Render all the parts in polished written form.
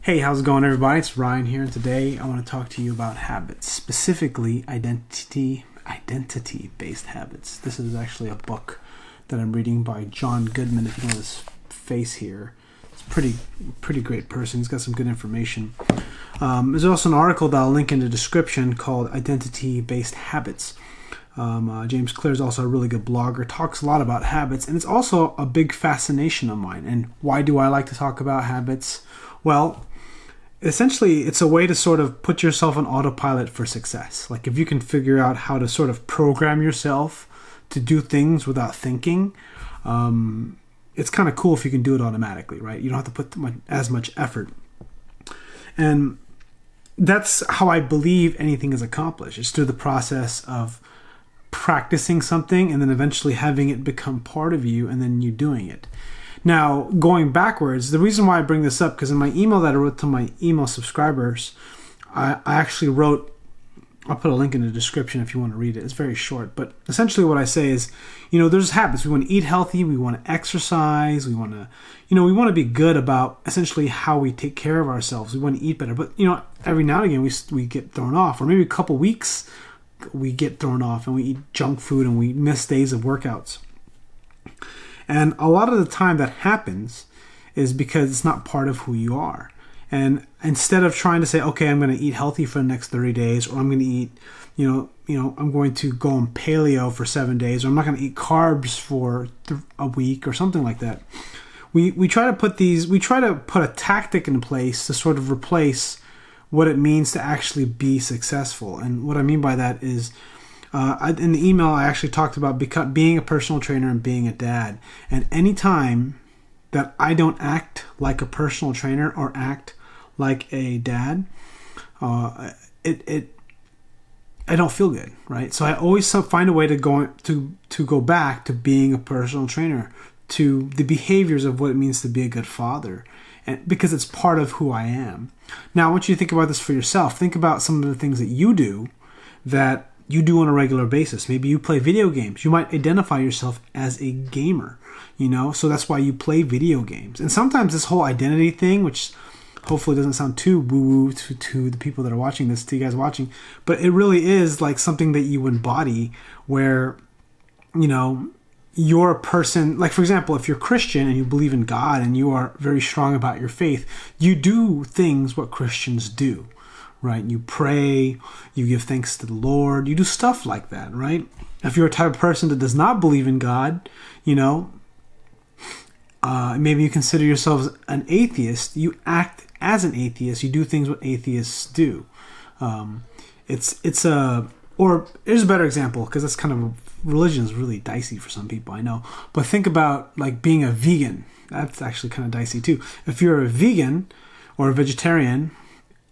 Hey, how's it going, everybody? It's Ryan here, and today I want to talk to you about habits, specifically identity-based habits. This is actually a book that I'm reading by John Goodman. If you know this face here, it's a pretty great person. He's got some good information. There's also an article that I'll link in the description called Identity-Based Habits. James Clear is also a really good blogger, talks a lot about habits, and it's also a big fascination of mine. And why do I like to talk about habits? Well, essentially, it's a way to sort of put yourself on autopilot for success. Like if you can figure out how to sort of program yourself to do things without thinking, it's kind of cool if you can do it automatically, right? You don't have to put as much effort. And that's how I believe anything is accomplished. It's through the process of practicing something and then eventually having it become part of you and then you doing it. Now, going backwards, the reason why I bring this up, because in my email that I wrote to my email subscribers, I actually wrote, I'll put a link in the description if you want to read it. It's very short. But essentially what I say is, there's habits. We want to eat healthy. We want to exercise. We want to be good about essentially how we take care of ourselves. We want to eat better. But, every now and again we get thrown off. Or maybe a couple weeks we get thrown off and we eat junk food and we miss days of workouts. And a lot of the time that happens is because it's not part of who you are. And instead of trying to say, okay, I'm going to eat healthy for the next 30 days, or I'm going to eat, I'm going to go on paleo for 7 days, or I'm not going to eat carbs for a week or something like that. We try to put a tactic in place to sort of replace what it means to actually be successful. And what I mean by that is, in the email, I actually talked about being a personal trainer and being a dad. And any time that I don't act like a personal trainer or act like a dad, I don't feel good, right? So I always find a way to go back to being a personal trainer, to the behaviors of what it means to be a good father, and because it's part of who I am. Now, I want you to think about this for yourself. Think about some of the things that you do on a regular basis. Maybe you play video games. You might identify yourself as a gamer, so that's why you play video games. And sometimes this whole identity thing, which hopefully doesn't sound too woo-woo to the people that are watching this, to you guys watching, but it really is like something that you embody where, you're a person, like for example, if you're Christian and you believe in God and you are very strong about your faith, you do things what Christians do. Right? You pray, you give thanks to the Lord, you do stuff like that, right? If you're a type of person that does not believe in God, maybe you consider yourself an atheist, you act as an atheist, you do things what atheists do. Or here's a better example, because that's kind of, religion is really dicey for some people, I know. But think about like being a vegan. That's actually kind of dicey too. If you're a vegan or a vegetarian,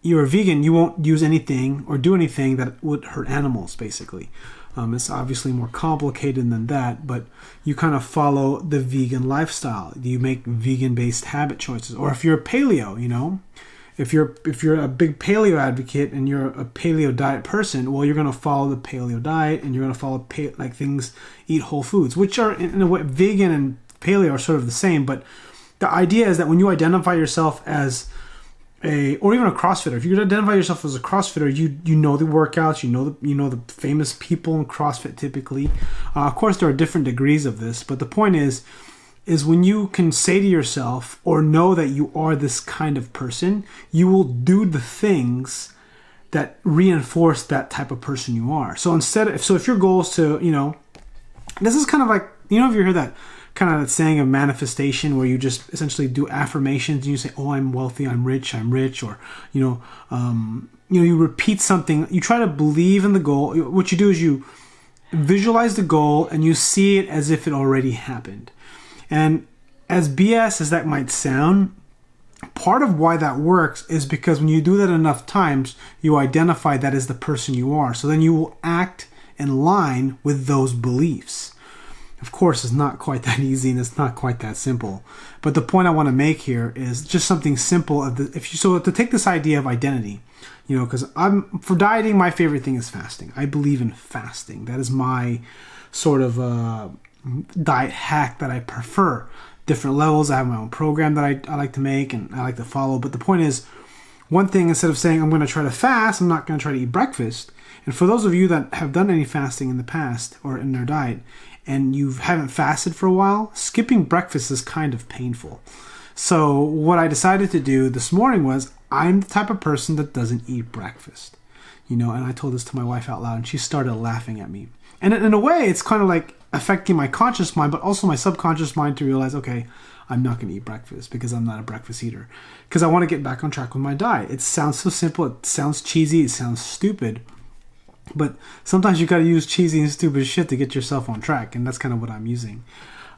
you're a vegan, you won't use anything or do anything that would hurt animals, basically. It's obviously more complicated than that, but you kind of follow the vegan lifestyle. You make vegan-based habit choices. Or if you're a paleo, if you're a big paleo advocate and you're a paleo diet person, well, you're going to follow the paleo diet and you're going to follow eat whole foods, which are in a way, vegan and paleo are sort of the same. But the idea is that when you identify yourself as or even a CrossFitter. If you identify yourself as a CrossFitter, you know the workouts, you know the famous people in CrossFit typically. Of course, there are different degrees of this, but the point is when you can say to yourself or know that you are this kind of person, you will do the things that reinforce that type of person you are. So if your goal is to, this is kind of like, if you hear that kind of saying of manifestation where you just essentially do affirmations and you say, oh, I'm wealthy, I'm rich, or, you repeat something, you try to believe in the goal. What you do is you visualize the goal and you see it as if it already happened. And as BS as that might sound, part of why that works is because when you do that enough times, you identify that as the person you are. So then you will act in line with those beliefs. Of course, it's not quite that easy and it's not quite that simple. But the point I want to make here is just something simple. So to take this idea of identity, because for dieting, my favorite thing is fasting. I believe in fasting. That is my sort of diet hack that I prefer. Different levels. I have my own program that I like to make and I like to follow. But the point is, one thing, instead of saying I'm going to try to fast, I'm not going to try to eat breakfast. And for those of you that have done any fasting in the past or in their diet, and you haven't fasted for a while, skipping breakfast is kind of painful. So what I decided to do this morning was, I'm the type of person that doesn't eat breakfast. And I told this to my wife out loud, and she started laughing at me. And in a way, it's kind of like affecting my conscious mind, but also my subconscious mind to realize, okay, I'm not going to eat breakfast because I'm not a breakfast eater. Because I want to get back on track with my diet. It sounds so simple. It sounds cheesy. It sounds stupid. But sometimes you got to use cheesy and stupid shit to get yourself on track. And that's kind of what I'm using.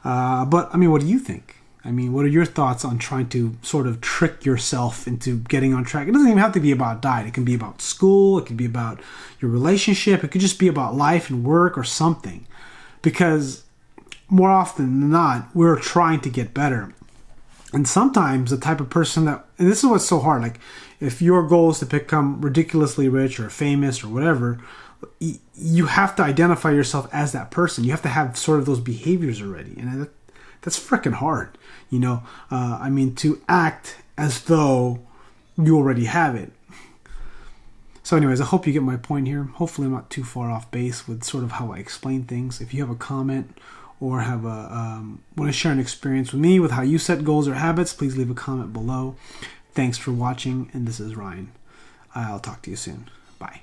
But, what do you think? What are your thoughts on trying to sort of trick yourself into getting on track? It doesn't even have to be about diet. It can be about school. It can be about your relationship. It could just be about life and work or something. Because more often than not, we're trying to get better. And sometimes the type of person that, and this is what's so hard, like if your goal is to become ridiculously rich or famous or whatever, you have to identify yourself as that person. You have to have sort of those behaviors already. And that's freaking hard, to act as though you already have it. So anyways, I hope you get my point here. Hopefully I'm not too far off base with sort of how I explain things. If you have a comment or have want to share an experience with me with how you set goals or habits, please leave a comment below. Thanks for watching, and this is Ryan. I'll talk to you soon. Bye.